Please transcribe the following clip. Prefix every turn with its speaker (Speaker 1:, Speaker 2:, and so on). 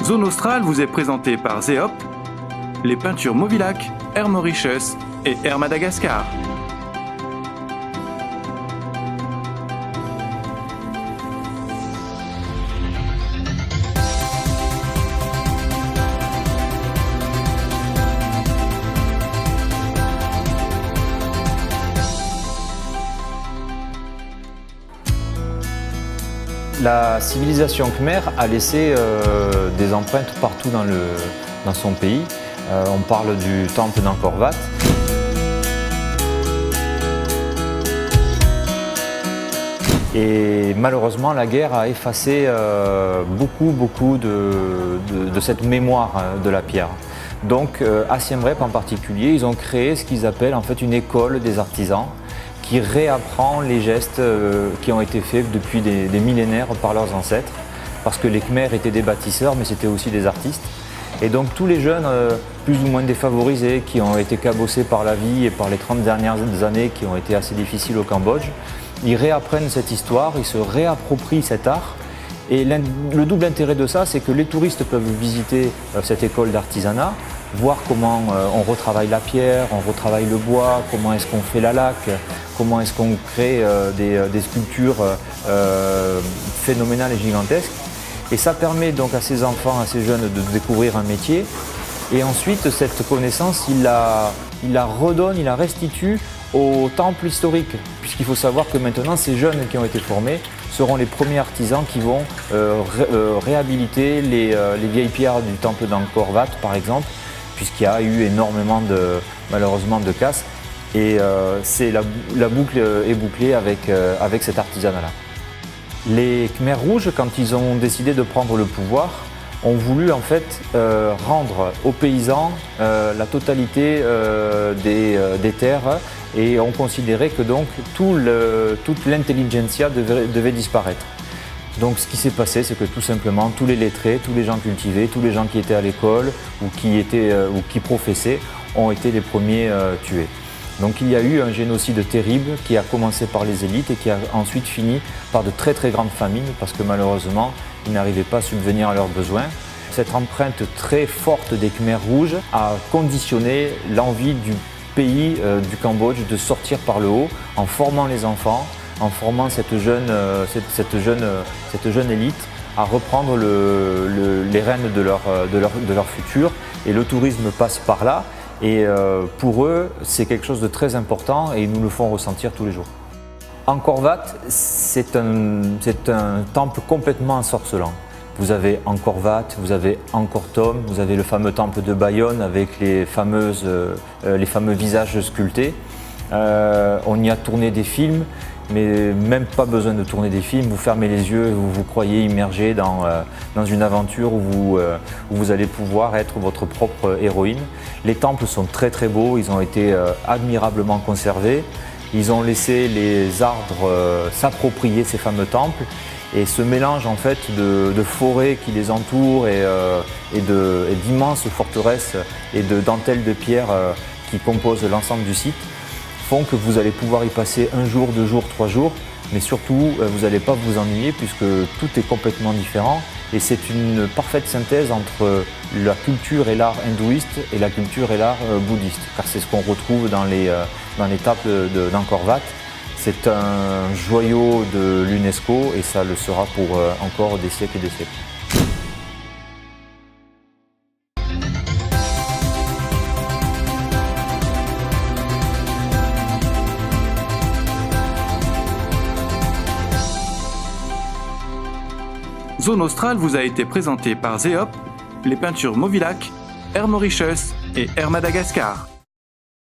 Speaker 1: Zone Australe vous est présentée par Zeop, les peintures Movilac, Air Mauritius et Air Madagascar.
Speaker 2: La civilisation khmer a laissé des empreintes partout dans son pays. On parle du temple d'Angkor Wat. Et malheureusement, la guerre a effacé beaucoup de cette mémoire de la pierre. Donc à Siem Reap en particulier, ils ont créé ce qu'ils appellent en fait une école des artisans qui réapprend les gestes qui ont été faits depuis des millénaires par leurs ancêtres. Parce que les Khmers étaient des bâtisseurs, mais c'était aussi des artistes. Et donc tous les jeunes, plus ou moins défavorisés, qui ont été cabossés par la vie et par les 30 dernières années qui ont été assez difficiles au Cambodge, ils réapprennent cette histoire, ils se réapproprient cet art. Et le double intérêt de ça, c'est que les touristes peuvent visiter cette école d'artisanat, voir comment on retravaille la pierre, on retravaille le bois, comment est-ce qu'on fait la laque, comment est-ce qu'on crée des sculptures phénoménales et gigantesques. Et ça permet donc à ces enfants, à ces jeunes de découvrir un métier. Et ensuite, cette connaissance, il la redonne, il la restitue au temple historique. Puisqu'il faut savoir que maintenant, ces jeunes qui ont été formés seront les premiers artisans qui vont réhabiliter les vieilles pierres du temple d'Angkor Wat, par exemple, puisqu'il y a eu énormément malheureusement de casse. Et la boucle est bouclée avec cet artisanat-là. Les Khmers rouges, quand ils ont décidé de prendre le pouvoir, ont voulu en fait rendre aux paysans la totalité des terres et ont considéré que donc toute l'intelligentsia devait disparaître. Donc ce qui s'est passé, c'est que tout simplement tous les lettrés, tous les gens cultivés, tous les gens qui étaient à l'école ou qui professaient ont été les premiers tués. Donc il y a eu un génocide terrible qui a commencé par les élites et qui a ensuite fini par de très grandes famines parce que malheureusement ils n'arrivaient pas à subvenir à leurs besoins. Cette empreinte très forte des Khmers rouges a conditionné l'envie du pays, du Cambodge, de sortir par le haut en formant les enfants, en formant cette jeune élite à reprendre les rênes de leur futur. Et le tourisme passe par là. Et pour eux, c'est quelque chose de très important et ils nous le font ressentir tous les jours. Angkor Wat, c'est un temple complètement ensorcelant. Vous avez Angkor Wat, vous avez Angkor Thom, vous avez le fameux temple de Bayonne avec les fameux visages sculptés. On y a tourné des films, mais même pas besoin de tourner des films. Vous fermez les yeux et vous vous croyez immergé dans une aventure où vous allez pouvoir être votre propre héroïne. Les temples sont très beaux, ils ont été admirablement conservés. Ils ont laissé les arbres s'approprier ces fameux temples. Et ce mélange en fait de forêts qui les entourent et d'immenses forteresses et de dentelles de pierre qui composent l'ensemble du site font que vous allez pouvoir y passer 1 jour, 2 jours, 3 jours, mais surtout vous n'allez pas vous ennuyer puisque tout est complètement différent et c'est une parfaite synthèse entre la culture et l'art hindouiste et la culture et l'art bouddhiste, car c'est ce qu'on retrouve dans les temples d'Angkor Wat. C'est un joyau de l'UNESCO et ça le sera pour encore des siècles et des siècles.
Speaker 1: Zone Australe vous a été présentée par Zeop, les peintures Movilac, Air Mauritius et Air Madagascar.